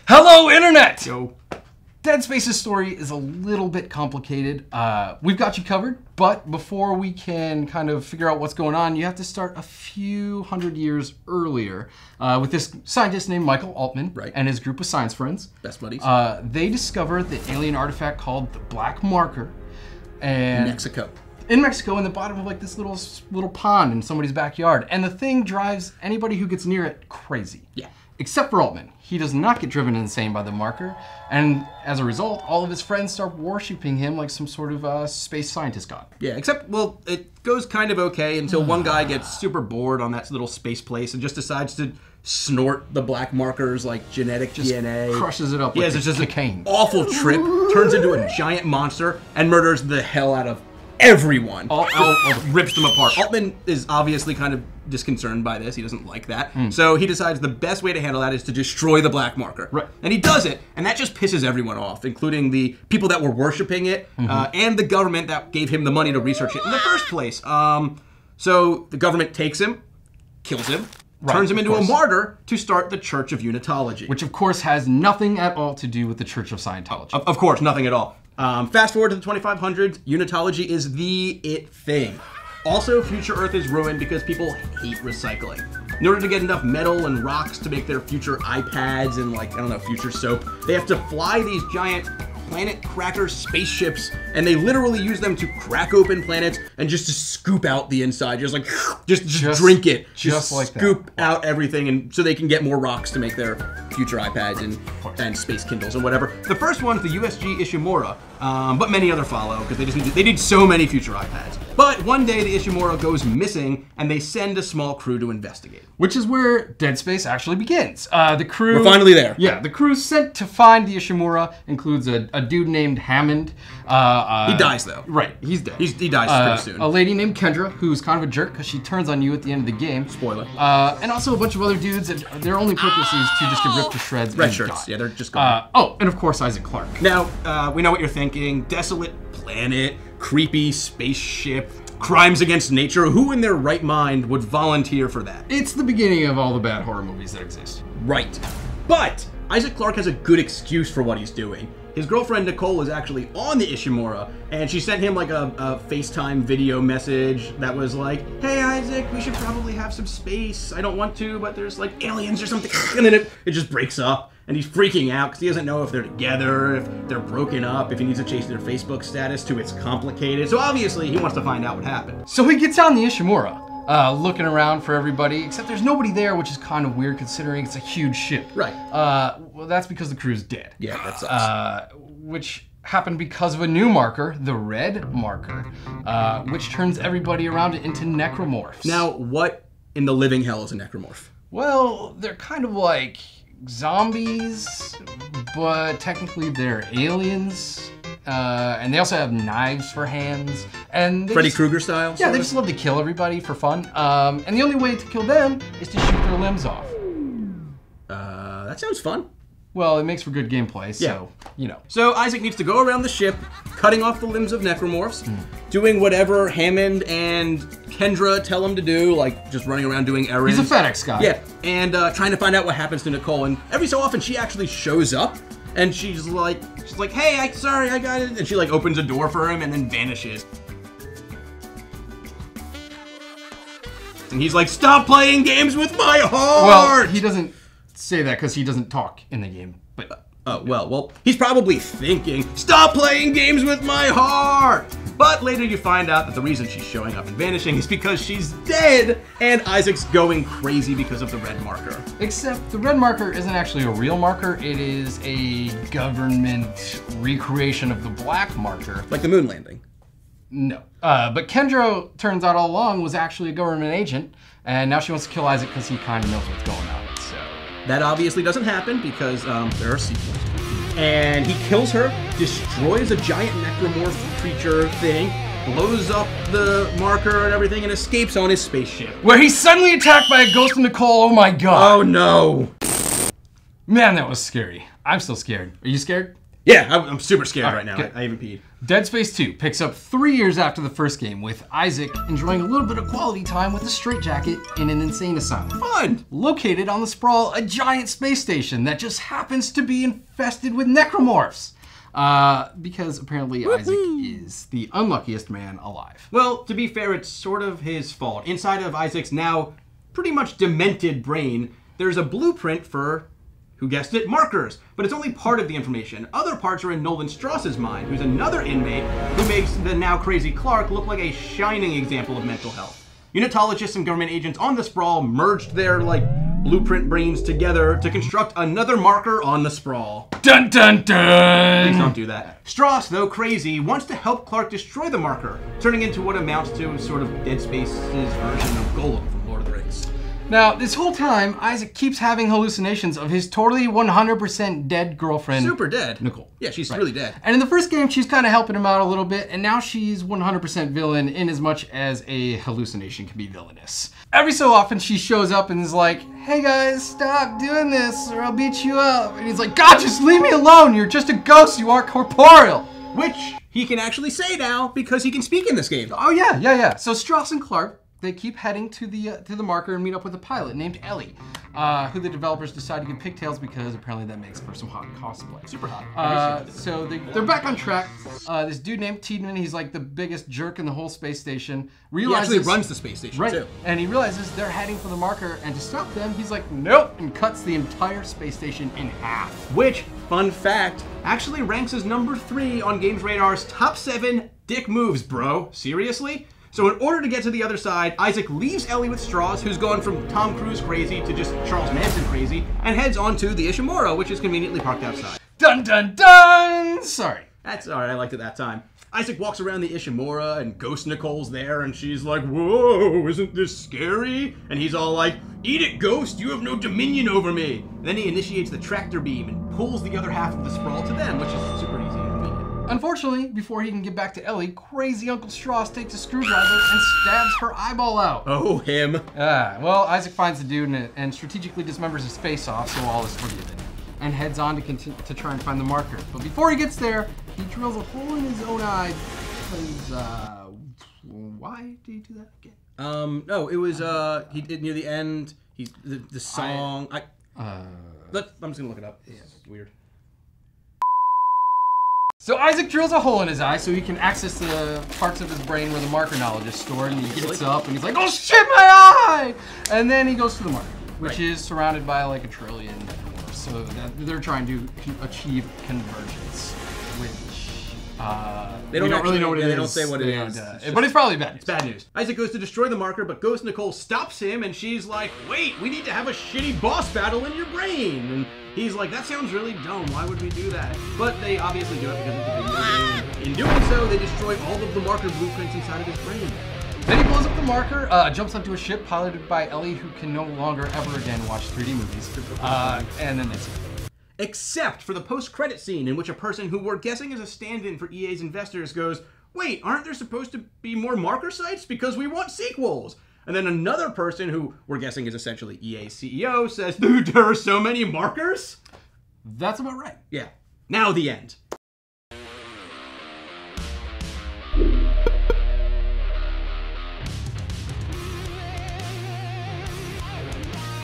Hello, Internet! Yo. Dead Space's story is a little bit complicated. We've got you covered, but before we can kind of figure out what's going on, you have to start a few hundred years earlier with this scientist named Michael Altman and his group of science friends. Best buddies. They discovered the alien artifact called the Black Marker. And Mexico. In Mexico, in the bottom of like this little pond in somebody's backyard. And the thing drives anybody who gets near it crazy. Yeah. Except for Altman. He does not get driven insane by the marker, and as a result, all of his friends start worshipping him like some sort of space scientist god. Yeah, except, well, it goes kind of okay until one guy gets super bored on that little space place and just decides to snort the black marker's like genetic DNA. Crushes it up He like has it's just cocaine. an awful trip, turns into a giant monster, and murders the hell out of everyone. Rips them apart. Altman is obviously kind of disconcerted by this. He doesn't like that. So he decides the best way to handle that is to destroy the black marker. Right. And he does it, and that just pisses everyone off, including the people that were worshiping it, and the government that gave him the money to research it in the first place. So the government takes him, kills him, turns him into a martyr to start the Church of Unitology. Which of course has nothing at all to do with the Church of Scientology. Of course, nothing at all. Fast forward to the 2500s, Unitology is the it thing. Also, future Earth is ruined because people hate recycling. In order to get enough metal and rocks to make their future iPads and like, I don't know, future soap, they have to fly these giant planet cracker spaceships, and they literally use them to crack open planets and just to scoop out the inside, just like, just drink it. Just like that. Scoop out everything, and so they can get more rocks to make their future iPads and space Kindles and whatever. The first one's the USG Ishimura, but many other follow because they did so many future iPads. But one day the Ishimura goes missing, and they send a small crew to investigate. Which is where Dead Space actually begins. The crew... We're finally there. Yeah, the crew sent to find the Ishimura includes a dude named Hammond. He dies, though. Right, he's dead. He dies pretty soon. A lady named Kendra, who's kind of a jerk because she turns on you at the end of the game. Spoiler. And also a bunch of other dudes, and their only purpose is to just get ripped to shreds Red and shirts. die. Yeah, they're just gone. And of course Isaac Clarke. Now, we know what you're thinking. Desolate planet, creepy spaceship, crimes against nature. Who in their right mind would volunteer for that? It's the beginning of all the bad horror movies that exist. Right. But Isaac Clarke has a good excuse for what he's doing. His girlfriend Nicole is actually on the Ishimura, and she sent him like a FaceTime video message that was like, "Hey Isaac, we should probably have some space. I don't want to, but there's like aliens or something." And then it just breaks up, and he's freaking out because he doesn't know if they're together, if they're broken up, if he needs to change their Facebook status to it's complicated. So obviously he wants to find out what happened. So he gets on the Ishimura. Looking around for everybody, except there's nobody there, which is kind of weird considering it's a huge ship. Right. Well, that's because the crew's dead. Yeah, that sucks. Which happened because of a new marker, the red marker, which turns everybody around it into necromorphs. Now, what in the living hell is a necromorph? Well, they're kind of like zombies, but technically they're aliens. And they also have knives for hands. And Freddy Krueger style? Yeah, they just love to kill everybody for fun. And the only way to kill them is to shoot their limbs off. That sounds fun. Well, it makes for good gameplay, so, you know. So Isaac needs to go around the ship, cutting off the limbs of necromorphs, doing whatever Hammond and Kendra tell him to do, like just running around doing errands. He's a FedEx guy. Yeah, and trying to find out what happens to Nicole. And every so often she actually shows up, and she's like, "Hey, sorry, I got it." And she like opens a door for him and then vanishes. And he's like, "Stop playing games with my heart!" Well, he doesn't say that because he doesn't talk in the game, but... Oh, well, he's probably thinking, "Stop playing games with my heart!" But later you find out that the reason she's showing up and vanishing is because she's dead, and Isaac's going crazy because of the red marker. Except the red marker isn't actually a real marker, it is a government recreation of the black marker. Like the moon landing. No. But Kendra, turns out all along, was actually a government agent, and now she wants to kill Isaac because he kind of knows what's going on. So that obviously doesn't happen because there are sequels. And he kills her, destroys a giant necromorph creature thing, blows up the marker and everything, and escapes on his spaceship. Where he's suddenly attacked by a ghost of Nicole. Oh my god. Oh no. Man, that was scary. I'm still scared. Are you scared? Yeah, I'm super scared right now. good. I even peed. Dead Space 2 picks up 3 years after the first game, with Isaac enjoying a little bit of quality time with a straitjacket in an insane asylum. Fun! Located on the Sprawl, a giant space station that just happens to be infested with necromorphs. Because apparently Isaac is the unluckiest man alive. Well, to be fair, it's sort of his fault. Inside of Isaac's now pretty much demented brain, there's a blueprint for, who guessed it, markers. But it's only part of the information. Other parts are in Nolan Strauss's mind, who's another inmate who makes the now crazy Clark look like a shining example of mental health. Unitologists and government agents on the Sprawl merged their, blueprint brains together to construct another marker on the Sprawl. Dun dun dun! Please don't do that. Strauss, though crazy, wants to help Clark destroy the marker, turning into what amounts to sort of Dead Space's version of Golem from Lord of the Rings. Now, this whole time, Isaac keeps having hallucinations of his totally 100% dead girlfriend. Super dead. Nicole. Yeah, she's really dead. And in the first game, she's kind of helping him out a little bit, and now she's 100% villain in as much as a hallucination can be villainous. Every so often, she shows up and is like, hey guys, stop doing this or I'll beat you up. And he's like, God, just leave me alone. You're just a ghost. You aren't corporeal. Which he can actually say now because he can speak in this game. Oh, yeah. So Strauss and Clark, they keep heading to the marker and meet up with a pilot named Ellie, who the developers decide to give pigtails because apparently that makes for some hot cosplay. Super hot. So they're back on track. This dude named Tiedemann, he's like the biggest jerk in the whole space station. He actually runs the space station, too. And he realizes they're heading for the marker, and to stop them, he's like, nope, and cuts the entire space station in half. Which, fun fact, actually ranks as number 3 on Games Radar's top 7 dick moves, bro. Seriously? So in order to get to the other side, Isaac leaves Ellie with Strauss, who's gone from Tom Cruise crazy to just Charles Manson crazy, and heads on to the Ishimura, which is conveniently parked outside. Dun dun dun! Sorry. That's alright, I liked it that time. Isaac walks around the Ishimura, and Ghost Nicole's there, and she's like, whoa, isn't this scary? And he's all like, eat it, Ghost, you have no dominion over me. And then he initiates the tractor beam and pulls the other half of the Sprawl to them, which is super easy and convenient. Unfortunately, before he can get back to Ellie, crazy Uncle Strauss takes a screwdriver and stabs her eyeball out. Oh, him. Well, Isaac finds the dude and strategically dismembers his face off, so all is forgiven, and heads on to try and find the marker. But before he gets there, he drills a hole in his own eye because, why did he do that again? No, it was, he did near the end, the song, I'm just gonna look it up. It's weird. So Isaac drills a hole in his eye so he can access the parts of his brain where the marker knowledge is stored, and he gets up and he's like, oh shit, my eye! And then he goes to the marker, which is surrounded by like a trillion necromorphs. So they're trying to achieve convergence, which they don't really know what it is. They don't say what it is. But it's probably bad news. It's bad news. Isaac goes to destroy the marker, but Ghost Nicole stops him, and she's like, wait, we need to have a shitty boss battle in your brain. And he's like, that sounds really dumb. Why would we do that? But they obviously do it because it's a video game. In doing so, they destroy all of the marker blueprints inside of his brain. Then he blows up the marker, jumps onto a ship piloted by Ellie, who can no longer ever again watch 3D movies. And then that's it. Except for the post-credit scene in which a person who we're guessing is a stand-in for EA's investors goes, wait, aren't there supposed to be more marker sites? Because we want sequels. And then another person who we're guessing is essentially EA's CEO says, dude, there are so many markers? That's about right. Yeah. Now the end.